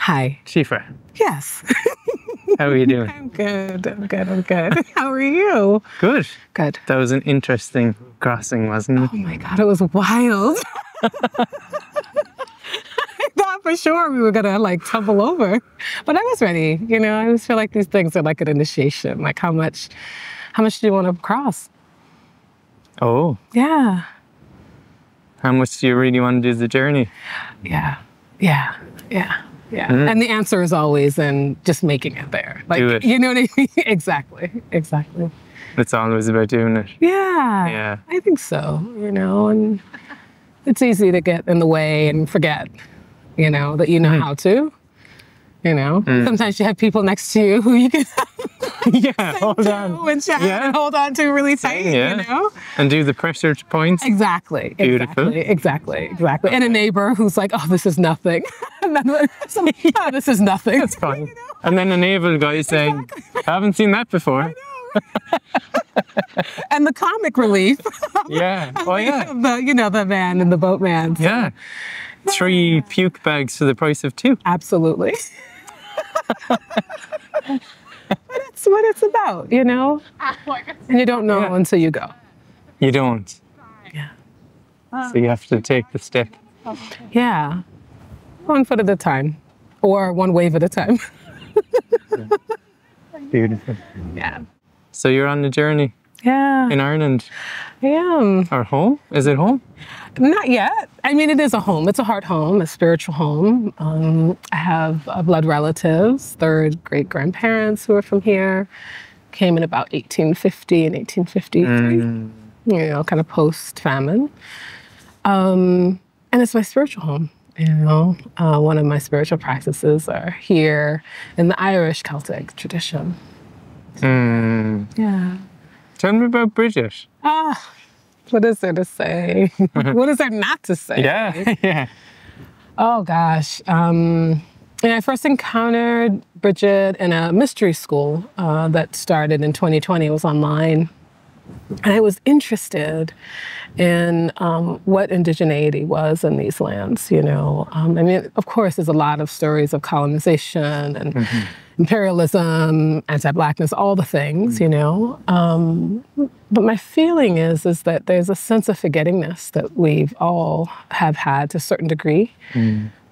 Hi. Síofra, Yes. how are you doing? I'm good. How are you? Good. Good. That was an interesting crossing, wasn't it? Oh my God, it was wild. I thought for sure we were gonna like tumble over, but I was ready. You know, I always feel like these things are like an initiation. Like how much do you want to cross? Oh, Yeah. how much do you really want to do the journey? Yeah. And the answer is always in just making it there. Like, Do it. you know what I mean? Exactly. It's always about doing it. Yeah. I think so, you know, and it's easy to get in the way and forget, you know, that you know how to, you know. Sometimes you have people next to you who you can Hold on. and chat and hold on to really tight, you know. And do the pressure points. Exactly. Beautiful. Exactly. And a neighbor who's like, oh, this is nothing. And then oh, this is nothing. That's fine. You know? And then a naval guy saying, I haven't seen that before. And the comic relief. Yeah. Oh, yeah. The man and the boatman. So. Yeah. 3 puke bags for the price of 2. Absolutely. But it's what it's about, you know? And you don't know until you go. You don't. Yeah. So you have to take the step. Yeah. 1 foot at a time. Or 1 wave at a time. Beautiful. Yeah. So you're on the journey in Ireland. I am. Or home? Is it home? Not yet. I mean, it is a home. It's a heart home, a spiritual home. I have blood relatives, 3rd great-grandparents who are from here. Came in about 1850 and 1853, you know, kind of post-famine. And it's my spiritual home, you know. One of my spiritual practices are here in the Irish Celtic tradition. Yeah. Tell me about Bridget. What is there to say? What is there not to say? Yeah. Oh, gosh. And I first encountered Bridget in a mystery school that started in 2020. It was online. And I was interested in what indigeneity was in these lands, you know. I mean, of course, there's a lot of stories of colonization and imperialism, anti-Blackness, all the things, you know. But my feeling is that there's a sense of forgettingness that we've all have had to a certain degree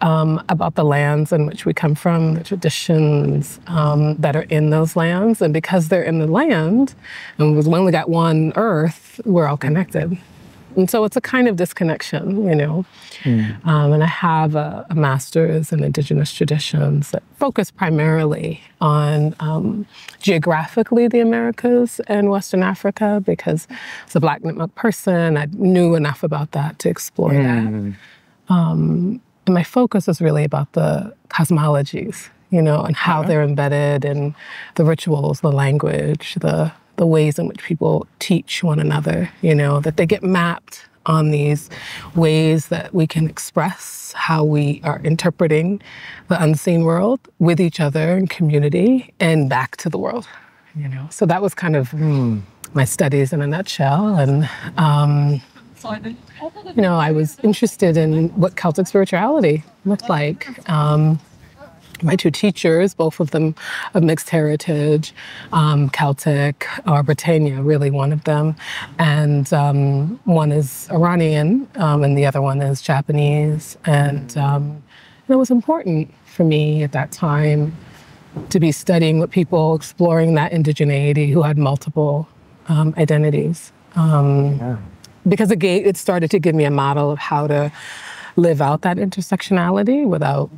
about the lands in which we come from, the traditions that are in those lands. And because they're in the land, and we only got one earth, we're all connected. And so it's a kind of disconnection, you know. And I have a master's in Indigenous traditions that focus primarily on geographically the Americas and Western Africa, because as a Black Nipmuc person, I knew enough about that to explore that. And my focus is really about the cosmologies, you know, and how they're embedded in the rituals, the language, the ways in which people teach one another, you know, that they get mapped on these ways that we can express how we are interpreting the unseen world with each other in community and back to the world, you know. So that was kind of my studies in a nutshell. And, you know, I was interested in what Celtic spirituality looked like. My 2 teachers, both of them of mixed heritage, Celtic, or Britannia, really one of them. And one is Iranian, and the other one is Japanese. And it was important for me at that time to be studying with people, exploring that indigeneity who had multiple identities. Because it started to give me a model of how to live out that intersectionality without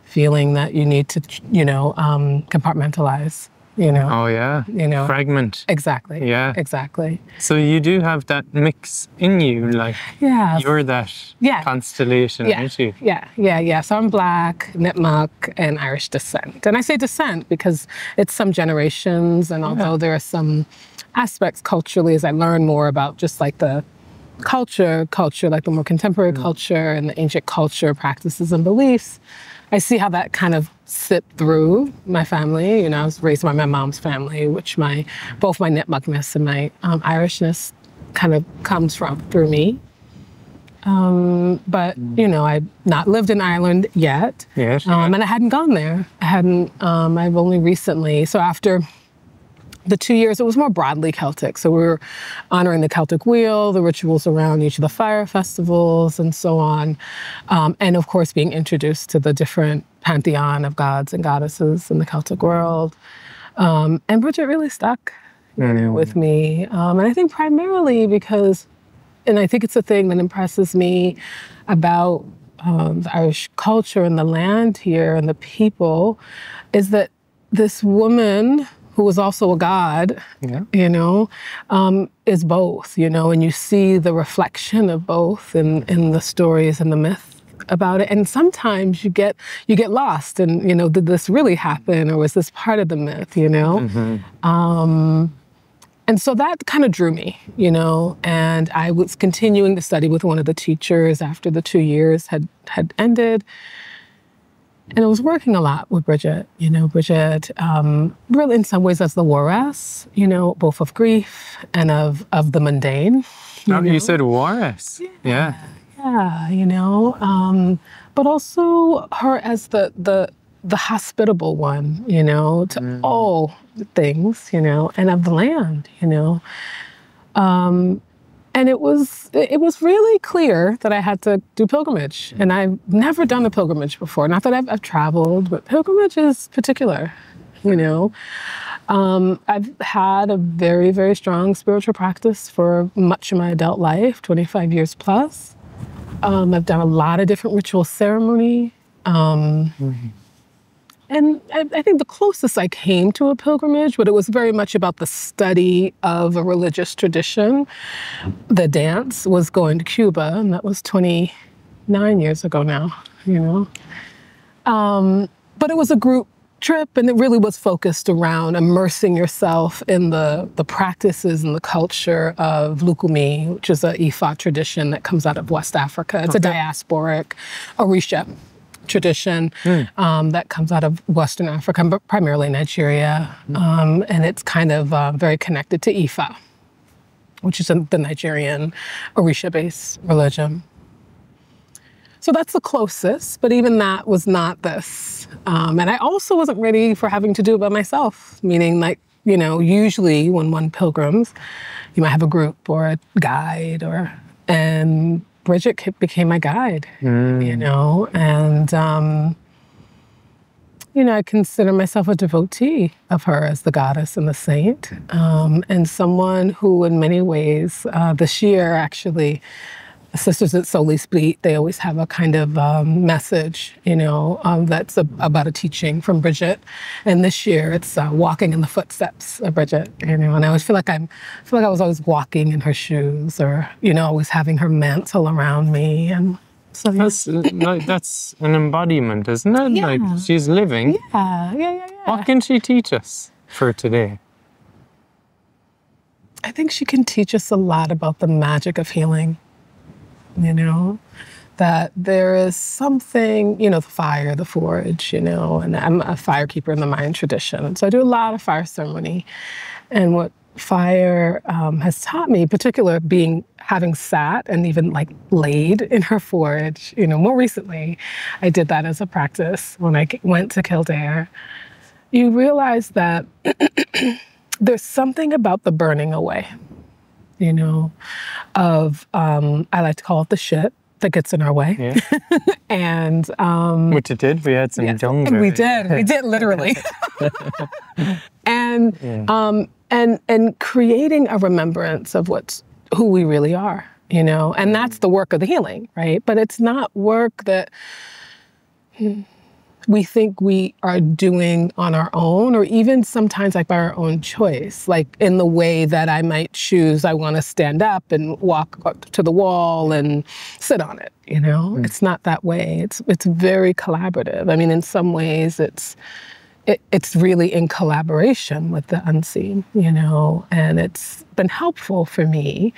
feeling that you need to, you know, compartmentalize, you know. Oh, yeah. You know. Fragment. Exactly. Yeah. Exactly. So you do have that mix in you, like you're that constellation, aren't you? Yeah. So I'm Black, Nipmuc, and Irish descent. And I say descent because it's some generations, and although there are some aspects culturally as I learn more about just like the culture, like the more contemporary culture and the ancient culture, practices and beliefs, I see how that kind of sipped through my family. You know, I was raised by my mom's family, which both my Nipmucness and my Irishness kind of comes from through me. But, you know, I've not lived in Ireland yet. Yes. And I hadn't gone there. I've only recently. So after the 2 years, it was more broadly Celtic. So we were honoring the Celtic wheel, the rituals around each of the fire festivals, and so on. And of course, being introduced to the different pantheon of gods and goddesses in the Celtic world. And Bridget really stuck with me. And I think primarily because, and I think it's a thing that impresses me about the Irish culture and the land here and the people, is that this woman who was also a god, you know, is both, you know, and you see the reflection of both in the stories and the myth about it. And sometimes you get lost and, you know, did this really happen, or was this part of the myth, you know? And so that kind of drew me, you know, and I was continuing to study with one of the teachers after the 2 years had ended. And I was working a lot with Bridget, you know, Bridget, really in some ways as the waress, you know, both of grief and of the mundane. You said waress. Yeah. Yeah, you know, but also her as the hospitable one, you know, to all things, you know, and of the land, you know. And it was really clear that I had to do pilgrimage. And I've never done a pilgrimage before. Not that I've traveled, but pilgrimage is particular, you know. I've had a very, very strong spiritual practice for much of my adult life, 25 years plus. I've done a lot of different ritual ceremony. And I think the closest I came to a pilgrimage, but it was very much about the study of a religious tradition. The dance was going to Cuba, and that was 29 years ago now, you know. But it was a group trip, and it really was focused around immersing yourself in the practices and the culture of Lukumi, which is an Ifa tradition that comes out of West Africa. It's a diasporic Orisha tradition that comes out of Western Africa, but primarily Nigeria. And it's kind of very connected to Ifa, which is the Nigerian Orisha-based religion. So that's the closest, but even that was not this. And I also wasn't ready for having to do it by myself, meaning like, you know, usually when one pilgrims, you might have a group or a guide and Bridget became my guide, you know, and, you know, I consider myself a devotee of her as the goddess and the saint, and someone who in many ways, this year actually, Sisters at Solely Split, they always have a kind of message, you know, that's about a teaching from Bridget. And this year it's walking in the footsteps of Bridget, you know, and I always feel like I was always walking in her shoes, or, you know, always having her mantle around me. And so that's an embodiment, isn't it? Yeah. Like she's living. Yeah. What can she teach us for today? I think she can teach us a lot about the magic of healing. You know, that there is something, you know, the fire, the forge, you know, and I'm a firekeeper in the Mayan tradition. So I do a lot of fire ceremony. And what fire has taught me, particularly having sat and even like laid in her forge, you know, more recently, I did that as a practice when I went to Kildare. You realize that there's something about the burning away, you know, of, I like to call it the shit that gets in our way. Yeah. And which it did. We had some dung. We did literally. And creating a remembrance of who we really are, you know, and that's the work of the healing, right? But it's not work that we think we are doing on our own, or even sometimes like by our own choice, like in the way that I might choose, I want to stand up and walk up to the wall and sit on it, you know? It's not that way. It's very collaborative. I mean, in some ways it's really in collaboration with the unseen, you know, and it's been helpful for me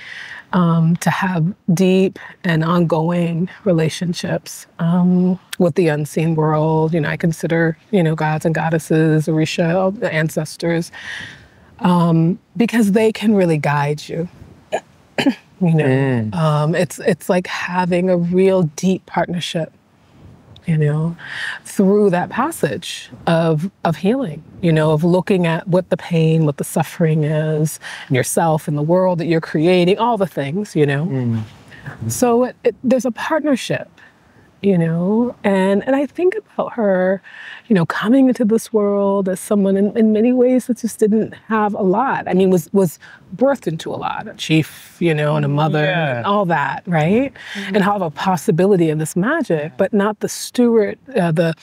to have deep and ongoing relationships with the unseen world. You know, I consider, you know, gods and goddesses, Orisha, the ancestors, because they can really guide you. you know. It's like having a real deep partnership, you know, through that passage of healing, you know, of looking at what the pain, what the suffering is, yourself and the world that you're creating, all the things, you know. So there's a partnership, you know, and I think about her, you know, coming into this world as someone in many ways that just didn't have a lot. I mean, was birthed into a lot, a chief, you know, and a mother, and all that, right? And have a possibility of this magic, but not the steward, the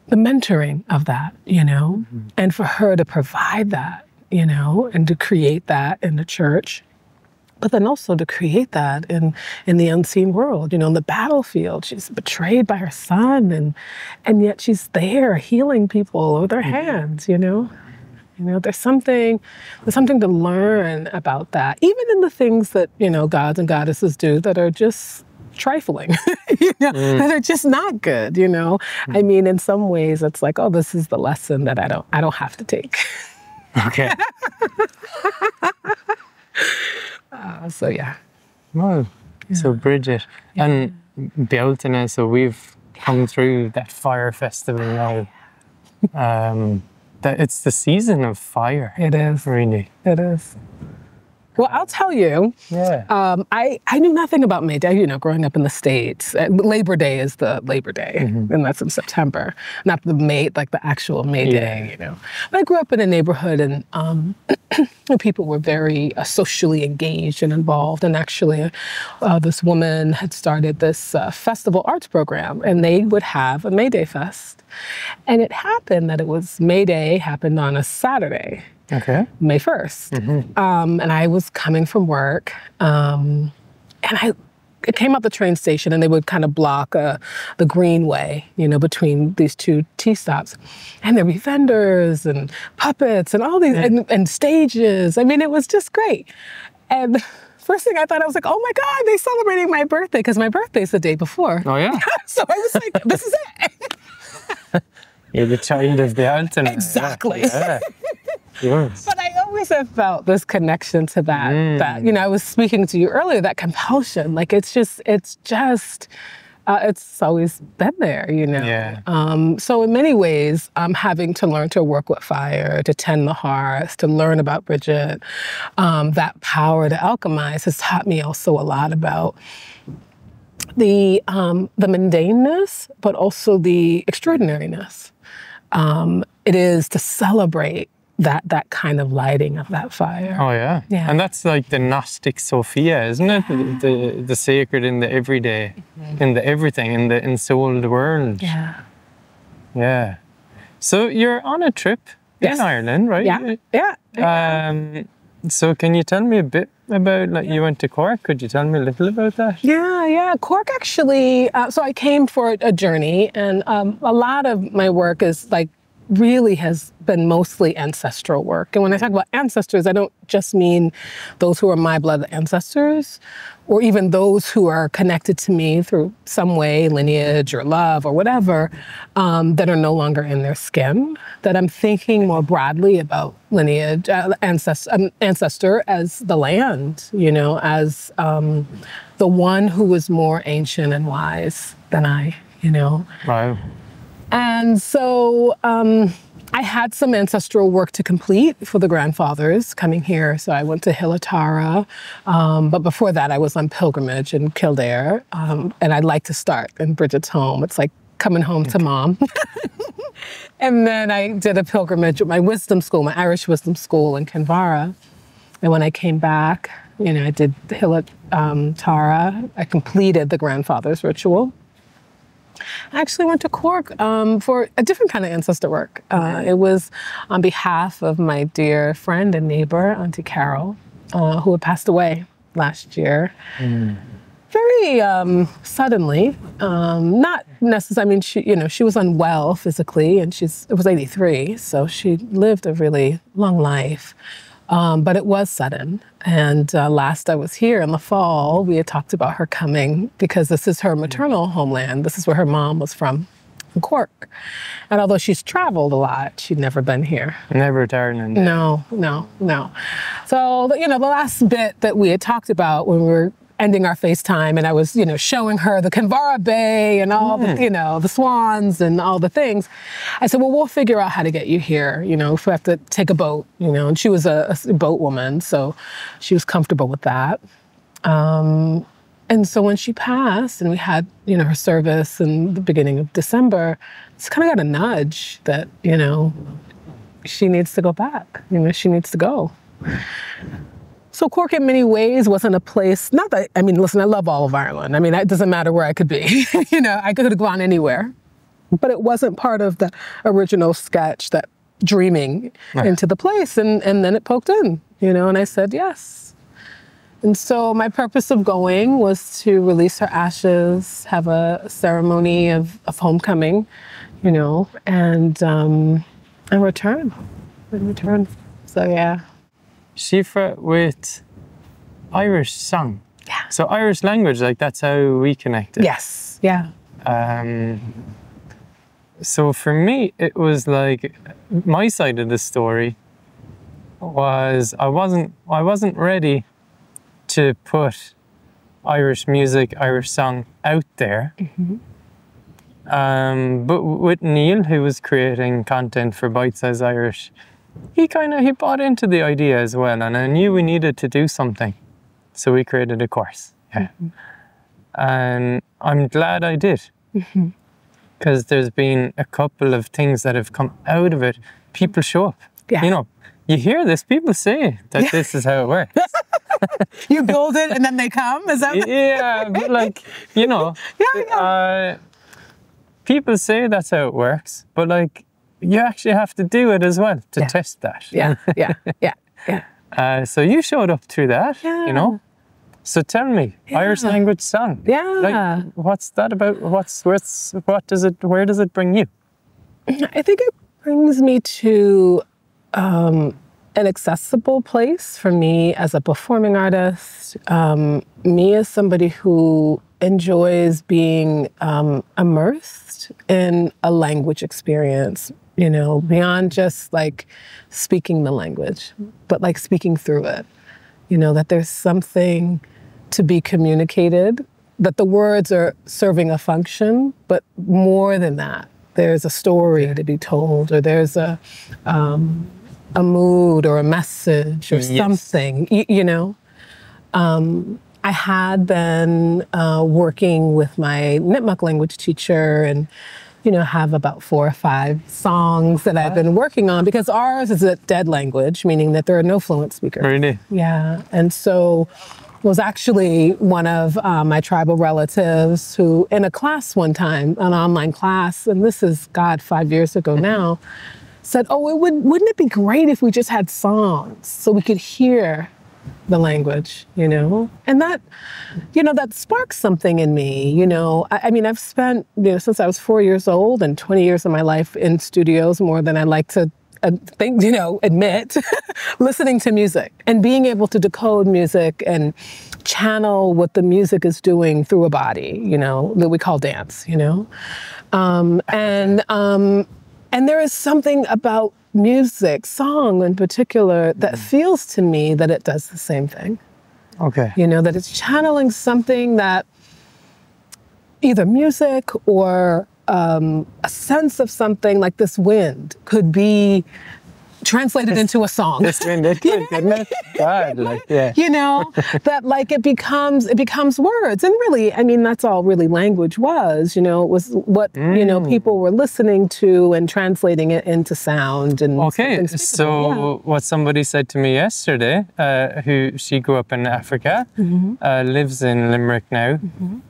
mentoring of that, you know, and for her to provide that, you know, and to create that in the church. But then also to create that in the unseen world, you know, in the battlefield. She's betrayed by her son, and yet she's there healing people with her hands, you know. You know, there's something to learn about that, even in the things that, you know, gods and goddesses do that are just trifling, you know, that are just not good, you know. I mean, in some ways, it's like, oh, this is the lesson that I don't have to take. Okay. So yeah. Well, so Bridget and Bealtaine, so we've come through that fire festival now. That it's the season of fire. It is. Really. It is. Well, I'll tell you, I knew nothing about May Day, you know, growing up in the States. Labor Day is the Labor Day, and that's in September. Not the like the actual May Day, you know. But I grew up in a neighborhood, and people were very socially engaged and involved. And actually, this woman had started this festival arts program, and they would have a May Day Fest. And it happened that it was May Day happened on a Saturday. Okay. May 1st. And I was coming from work, and I came out the train station, and they would kind of block the greenway, you know, between these two T stops. And there'd be vendors and puppets and all these, and stages. I mean, it was just great. And first thing I thought, I was like, oh my God, they're celebrating my birthday, because my birthday's the day before. Oh yeah. So I was like, this is it. You're the child of the Bealtaine. Exactly. Yeah. Yes. But I always have felt this connection to that, that, you know, I was speaking to you earlier, that compulsion, like it's always been there, you know? Yeah. So in many ways, having to learn to work with fire, to tend the hearth, to learn about Bridget, that power to alchemize has taught me also a lot about the mundaneness, but also the extraordinariness. It is to celebrate that kind of lighting of that fire. Oh yeah. And that's like the Gnostic Sophia, isn't it? The sacred in the everyday, in the everything, in the ensouled world. Yeah. Yeah. So you're on a trip in Ireland, right? Yeah. So can you tell me a bit about, like, you went to Cork? Could you tell me a little about that? Yeah. Cork actually, so I came for a journey, and a lot of my work is like, really has been mostly ancestral work. And when I talk about ancestors, I don't just mean those who are my blood ancestors, or even those who are connected to me through some way, lineage or love or whatever, that are no longer in their skin. That I'm thinking more broadly about lineage, ancestor as the land, you know, as the one who was more ancient and wise than I, you know. Wow. And so I had some ancestral work to complete for the grandfathers coming here. So I went to Hillatara, but before that I was on pilgrimage in Kildare. And I'd like to start in Bridget's home. It's like coming home to mom. And then I did a pilgrimage at my wisdom school, my Irish wisdom school in Kinvara. And when I came back, you know, I did the Hillatara. I completed the grandfather's ritual. I actually went to Cork for a different kind of ancestor work. It was on behalf of my dear friend and neighbor, Auntie Carol, who had passed away last year. Very suddenly, not necessarily, I mean, she was unwell physically, and it was 83, so she lived a really long life. But it was sudden. And last I was here in the fall, we had talked about her coming because this is her maternal homeland. This is where her mom was from. in Cork. And although she's traveled a lot, she'd never been here. Never returning. No. So, you know, the last bit that we had talked about when we were ending our FaceTime, and I was, you know, showing her the Kinvara Bay and all the, you know, the swans and all the things. I said, well, we'll figure out how to get you here, you know, if we have to take a boat, you know, and she was a boat woman, so she was comfortable with that. And so when she passed and we had, you know, her service in the beginning of December, it's kind of got a nudge that, you know, she needs to go back, you know, she needs to go. So Cork in many ways wasn't a place, not that, I mean, listen, I love all of Ireland. I mean, it doesn't matter where I could be. You know, I could have gone anywhere. But it wasn't part of the original sketch, that dreaming into the place. And then it poked in, you know, and I said yes. And so my purpose of going was to release her ashes, have a ceremony of homecoming, you know, and return. So yeah. Síofra, with Irish song. Yeah. So Irish language, like that's how we connected. Yes. Yeah. So for me, it was like my side of the story was I wasn't ready to put Irish music, Irish song out there. But with Neil, who was creating content for Bite Size Irish, he bought into the idea as well, and I knew we needed to do something, so we created a course. Yeah, and I'm glad I did, because there's been a couple of things that have come out of it. People show up. Yeah. You know, you hear this. People say that this is how it works. You build it and then they come. Is that? Yeah, but like, you know, people say that's how it works, but like, you actually have to do it as well to test that. Yeah. So you showed up through that, you know. So tell me, Irish language song. Yeah. Like, what's that about? Where does it bring you? I think it brings me to an accessible place for me as a performing artist, me as somebody who enjoys being immersed in a language experience, you know, beyond just like speaking the language, but like speaking through it, you know, that there's something to be communicated, that the words are serving a function, but more than that, there's a story to be told, or there's a mood or a message or something, you know. I had been working with my Nipmuc language teacher and, you know, have about 4 or 5 songs that I've been working on, because ours is a dead language, meaning that there are no fluent speakers. Really? Yeah. And so was actually one of my tribal relatives who, in a class one time, an online class, and this is, God, 5 years ago now, said, oh, wouldn't it be great if we just had songs so we could hear the language, you know? And that, you know, that sparks something in me, you know? I mean, I've spent, you know, since I was 4 years old and 20 years of my life in studios, more than I like to think, you know, admit, listening to music and being able to decode music and channel what the music is doing through a body, you know, that we call dance, you know? And there is something about music, song in particular, that feels to me that it does the same thing. Okay. You know, that it's channeling something that either music or a sense of something like this wind could be translated into a song. This wind, couldn't it? God, like, yeah. You know, that like it becomes words. And really, I mean, that's all really language was, you know, it was what, you know, people were listening to and translating it into sound. And okay, so what somebody said to me yesterday, who she grew up in Africa, lives in Limerick now,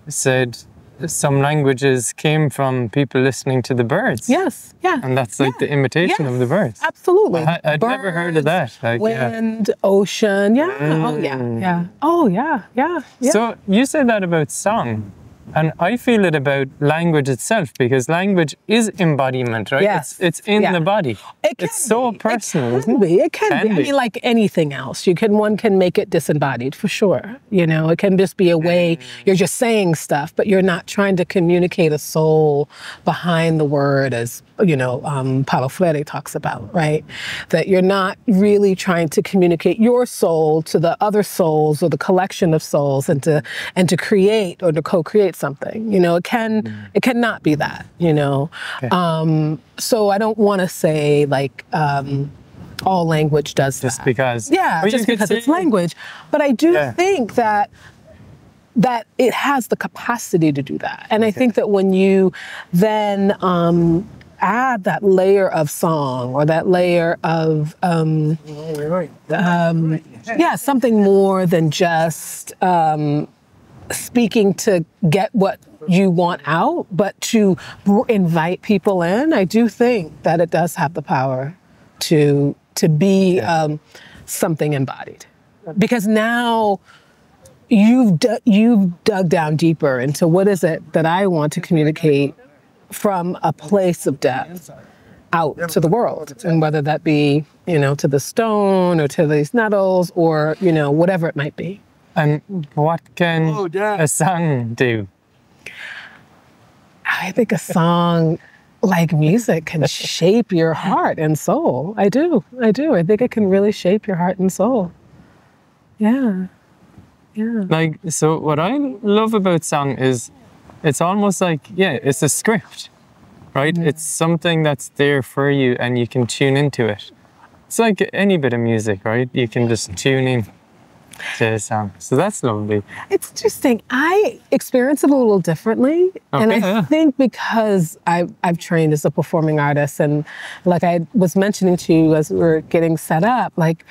said some languages came from people listening to the birds. Yes, yeah. And that's like the imitation of the birds. Absolutely. I'd never heard of that. Like, wind, ocean, oh yeah. So you said that about song. And I feel it about language itself, because language is embodiment, right? Yes. It's in the body. It's so personal, isn't it? It can be. I mean, like anything else, one can make it disembodied for sure. You know, it can just be a way you're just saying stuff, but you're not trying to communicate a soul behind the word, as Paulo Freire talks about, right? That you're not really trying to communicate your soul to the other souls or the collection of souls, and to create or to co-create something. It cannot be that. Okay. So I don't want to say like all language does just that. because. Yeah, just because it's language. But I do think that it has the capacity to do that, and I think that when you then add that layer of song, or that layer of something more than just speaking to get what you want out, but to invite people in, I do think that it does have the power to be something embodied. Because now you've dug down deeper into what is it that I want to communicate from a place of depth out to the world, and whether that be, to the stone or to these nettles or, whatever it might be. And what can a song do? I think a song, like music, can shape your heart and soul. I do. I think it can really shape your heart and soul. Yeah. Like, so what I love about song is it's almost like, it's a script, right? Yeah. It's something that's there for you and you can tune into it. It's like any bit of music, right? You can just tune in to a song. So that's lovely. It's interesting. I experience it a little differently. Okay, and I think because I've trained as a performing artist, and like I was mentioning to you as we were getting set up, like,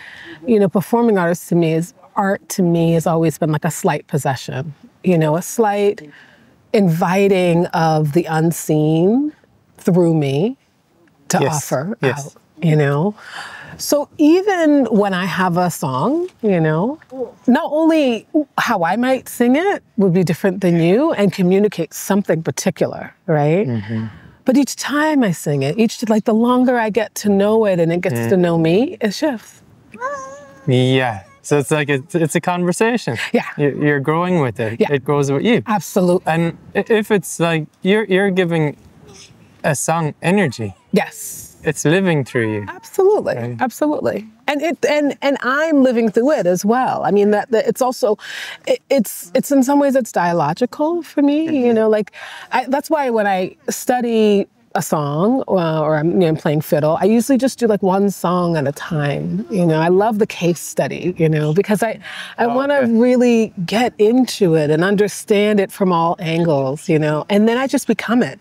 performing artist to me has always been like a slight possession, a slight inviting of the unseen through me to offer out, So even when I have a song, not only how I might sing it would be different than you and communicate something particular, right? Mm-hmm. But each time I sing it, the longer I get to know it and it gets to know me, it shifts. Yeah. So it's like it's a conversation. Yeah. You're growing with it. Yeah. It grows with you. Absolutely. And if it's like you're giving a song energy. Yes. It's living through you. Absolutely. Right? Absolutely. And I'm living through it as well. I mean, that it's also, it's in some ways it's dialogical for me, that's why when I study a song or I'm playing fiddle, I usually just do like one song at a time. I love the case study, because I want to really get into it and understand it from all angles, and then I just become it.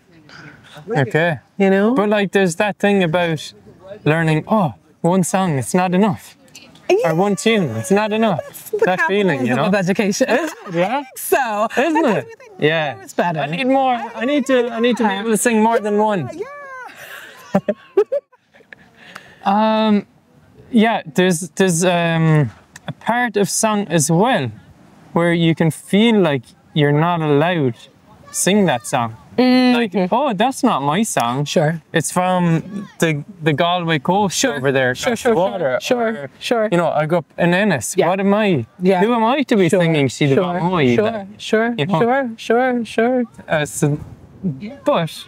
Okay. But like there's that thing about learning, one song, it's not enough. Yeah. Or one tune, it's not enough. That feeling, of education. Yeah. So isn't it? Yeah. It's better. I need more. I need to be able to sing more than one. Yeah. There's a part of song as well where you can feel like you're not allowed to sing that song. Mm-hmm. Like, that's not my song. Sure. It's from the Galway coast over there. Sure. I grew up in Inis. Yeah. What am I? Yeah. Who am I to be singing She the Boy? Sure. But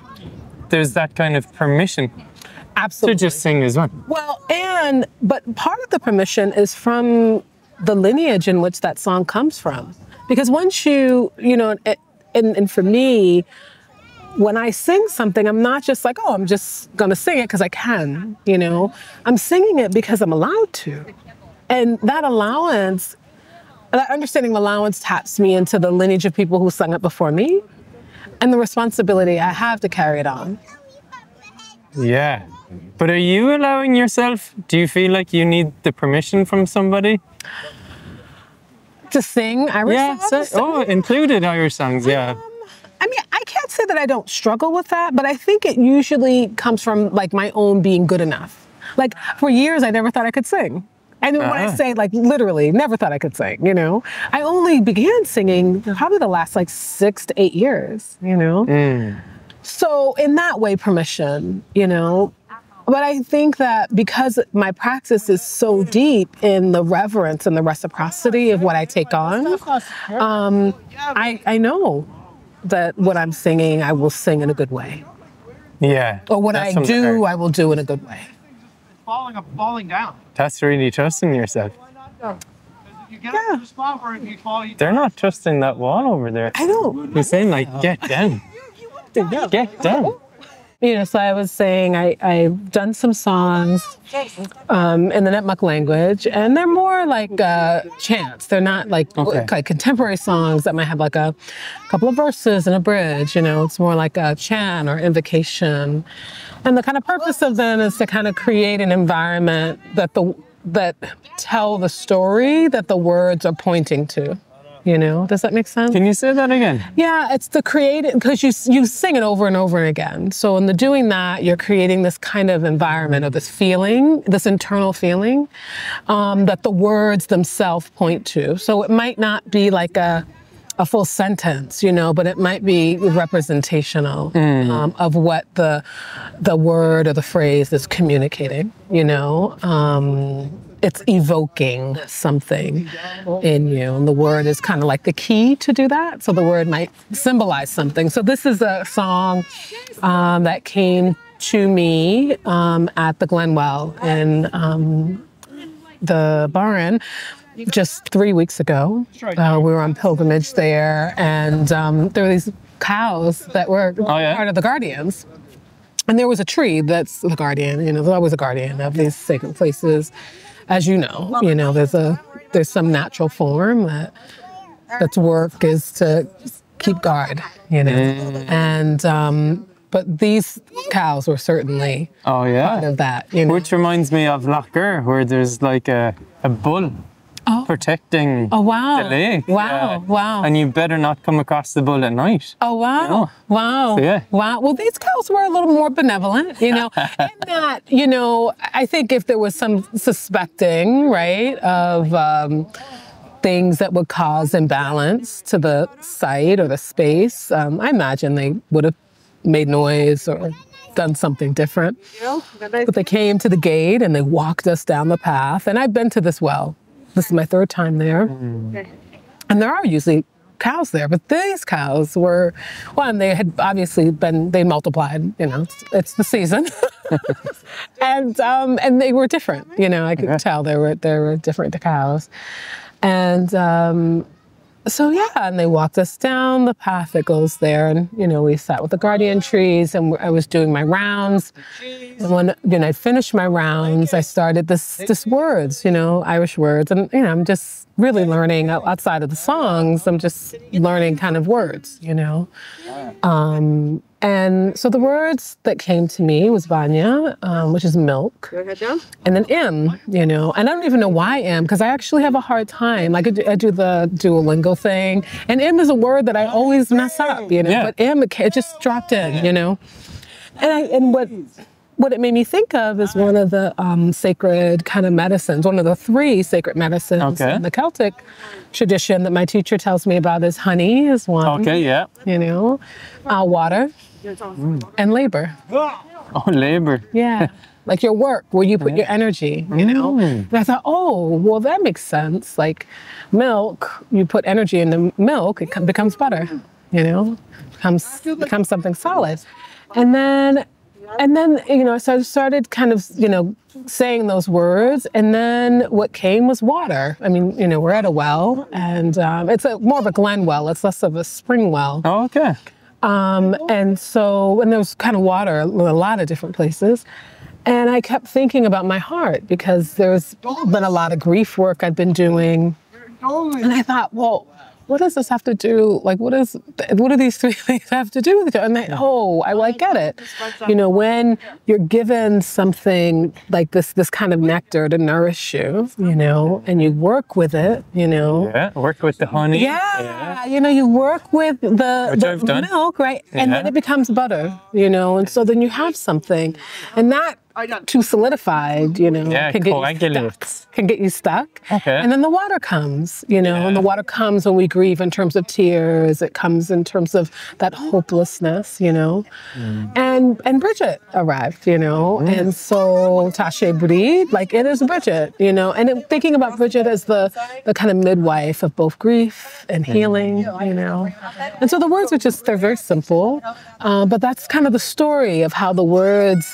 there's that kind of permission. Absolutely. To just sing as well. Well, but part of the permission is from the lineage in which that song comes from. Because once and for me, when I sing something, I'm not just like, I'm just going to sing it because I can, I'm singing it because I'm allowed to. And that understanding of allowance taps me into the lineage of people who sung it before me and the responsibility I have to carry it on. Yeah. But are you allowing yourself? Do you feel like you need the permission from somebody? To sing Irish songs? Included Irish songs, yeah. I mean, I can't say that I don't struggle with that, but I think it usually comes from like my own being good enough. Like for years, I never thought I could sing. And when I say, like, literally, never thought I could sing, you know? I only began singing probably the last, like, 6 to 8 years, you know? So in that way, permission, you know? But I think that because my practice is so deep in the reverence and the reciprocity of what I take on, I know that what I'm singing, I will sing in a good way. Yeah. Or what I do, I will do in a good way. Falling down. That's really trusting yourself. You get up to the spot where if you fall, They're not trusting that wall over there. I know. He's saying, like, get down. Get down. You know, so I was saying I've done some songs in the Nipmuc language, and they're more like chants. They're not like contemporary songs that might have like a couple of verses and a bridge. You know, it's more like a chant or invocation. And the kind of purpose of them is to kind of create an environment that tell the story that the words are pointing to. You know, does that make sense? Can you say that again? Yeah, it's the creative, because you sing it over and over again. So in the doing that, you're creating this kind of environment or this feeling, this internal feeling that the words themselves point to. So it might not be like a full sentence, you know, but it might be representational of what the word or the phrase is communicating, you know. It's evoking something in you. And the word is kind of like the key to do that. So the word might symbolize something. So this is a song that came to me at the Glenwell in the Barren just 3 weeks ago. We were on pilgrimage there, and there were these cows that were part of the guardians. And there was a tree that's the guardian, you know, there's always a guardian of these sacred places. As you know, there's some natural form that's work is to keep guard, you know. And but these cows were certainly part of that, you know. Which reminds me of Lochgar, where there's like a bull protecting the lake. Wow. And you better not come across the bull at night. Oh, wow. You know? Wow. So, Wow. Well, these cows were a little more benevolent, you know, in that, you know, I think if there was some suspecting, right, of things that would cause imbalance to the site or the space, I imagine they would have made noise or done something different. But they came to the gate and they walked us down the path. And I've been to this well. This is my 3rd time there. And there are usually cows there, but these cows were, one, they had obviously they multiplied, you know, it's the season. and they were different, you know, I could tell they were different cows. And so, yeah, and they walked us down the path that goes there, and, you know, we sat with the guardian trees, and I was doing my rounds. And when I finished my rounds, I started this words, you know, Irish words, and, you know, I'm just really learning outside of the songs. I'm just learning kind of words, you know. And so the words that came to me was Vanya, which is milk, and then im, you know. And I don't even know why im, because I actually have a hard time. Like I do the Duolingo thing, and im is a word that I always mess up, you know. But im, it just dropped in, you know. And what it made me think of is one of the sacred kind of medicines, one of the 3 sacred medicines in the Celtic tradition that my teacher tells me about is honey is one. You know, water and labor. Oh, labor. Yeah. Like your work, where you put your energy, you know? And I thought, oh, well, that makes sense. Like milk, you put energy into milk, it becomes butter, you know? Becomes something solid. And then, you know, so I started kind of, you know, saying those words, and then what came was water. I mean, you know, we're at a well, and it's more of a glen well. It's less of a spring well. Oh, okay. And so, and there was kind of water in a lot of different places. And I kept thinking about my heart, because there's been a lot of grief work I'd been doing. And I thought, well, what does this have to do? Like, what do these 3 things have to do with each other? And I get it. You know, when you're given something like this kind of nectar to nourish you, you know, and you work with it, you know. Yeah, work with the honey. Yeah. You know, you work with the milk, right? And then it becomes butter, you know, and so then you have something. And that too solidified, you know, Yeah, can get you coagulates. stuck. Can get you stuck. Okay. And then the water comes, you know, and the water comes when we grieve in terms of tears. It comes in terms of that hopelessness, you know. And Bridget arrived, you know, and so Taché Bríd, like it is Bridget, you know, and thinking about Bridget as the kind of midwife of both grief and healing, you know. And so the words are just, they're very simple, but that's kind of the story of how the words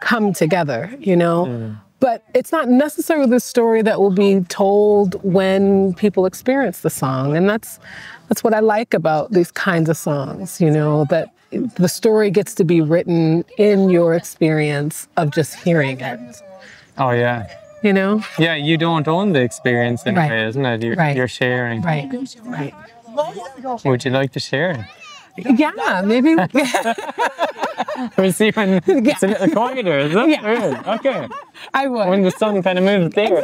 come together, you know. But it's not necessarily the story that will be told when people experience the song. And that's what I like about these kinds of songs, you know, that the story gets to be written in your experience of just hearing it. Oh, yeah. You know? Yeah, you don't own the experience in a way, isn't it? You're sharing. Right. Would you like to share? Yeah, maybe. We'll see when it's a little quieter, is it? Yeah. Okay. I would. When the sun kind of moves there.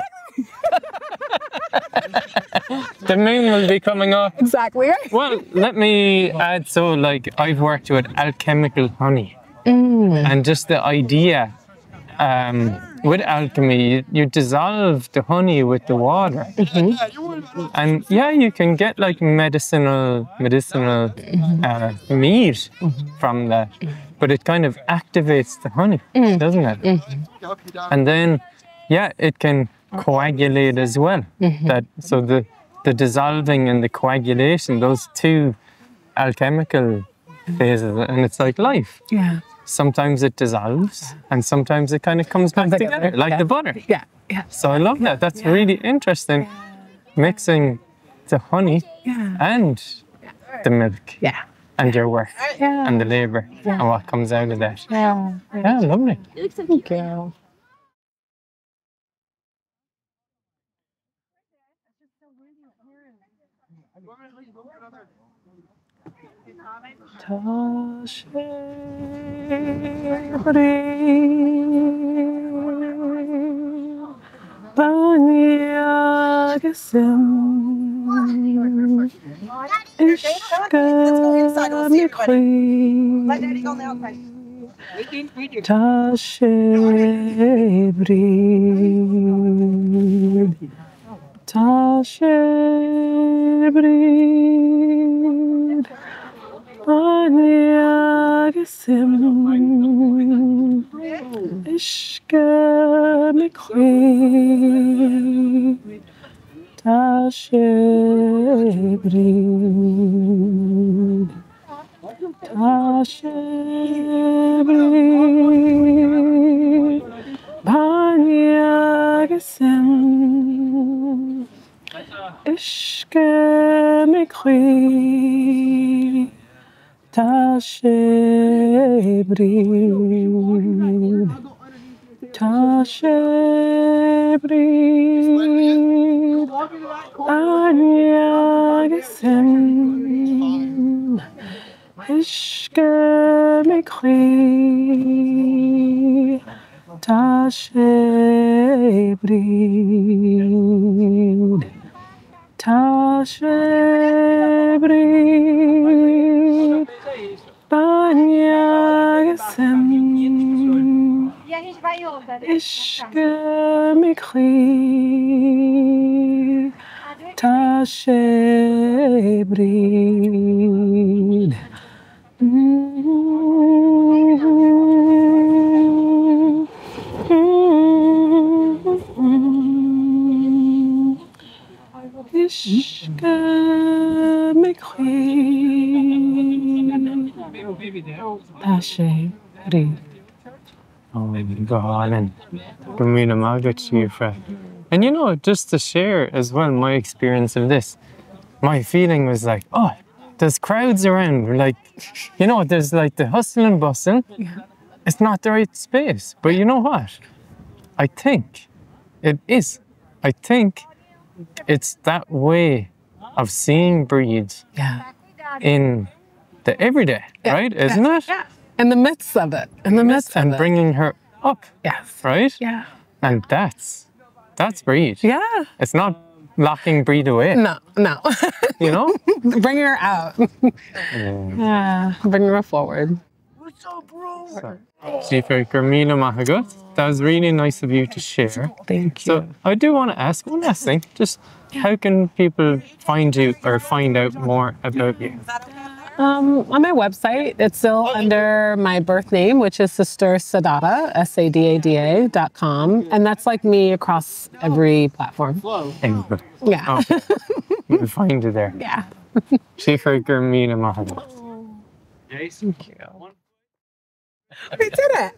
The moon will be coming up. Exactly. Well, let me add, so like I've worked with alchemical honey. And just the idea, with alchemy, you dissolve the honey with the water. And yeah, you can get like medicinal meat from that. But it kind of activates the honey, doesn't it? And then, yeah, it can coagulate as well. So the dissolving and the coagulation, those two alchemical phases, and it's like life. Yeah. Sometimes it dissolves, and sometimes it kind of comes back together, like the butter. Yeah. So I love that. That's really interesting. Mixing the honey and the milk. Yeah. And your work and the labour and what comes out of that. Yeah. Lovely. Thank you. Taché Bríd, Banyagasim, Ishka Mikri, Taché Bríd, Taché Bríd, Banyagasim, Ishka Mikri, Taché Bríd, Taché Bríd, Banyagasim, Ishka Mikri, Taché Bríd, Taché Bríd, Banyagasim, Ishka Mikri, Taché Bríd, Taché Bríd, Banyagasim, Ishka Mikri, Taché Bríd. Ishka Mikri, Taché Bríd. Oh my God, and Gamina Margaret Síofra. And you know, just to share as well my experience of this, my feeling was like, oh, there's crowds around, like, you know, there's like the hustle and bustle. It's not the right space. But you know what? I think it is. I think it's that way of seeing Bríd in the everyday, right? Isn't it? Yeah. In the midst of it. In the midst of and it. bringing her up. Yes. Right? Yeah. And that's Bríd. Yeah. It's not locking Bríd away. No. You know? Bringing her out. Yeah. Bringing her forward. Síofra, gur míle maith agat. That was really nice of you to share. Thank you. So I do want to ask one last thing. Just how can people find you or find out more about you? On my website, it's still under my birth name, which is Sister Sadada, SADADA.com. And that's like me across every platform. Yeah. Okay. We'll find you there. Yeah. Síofra, gur míle maith agat. Jason. We did it.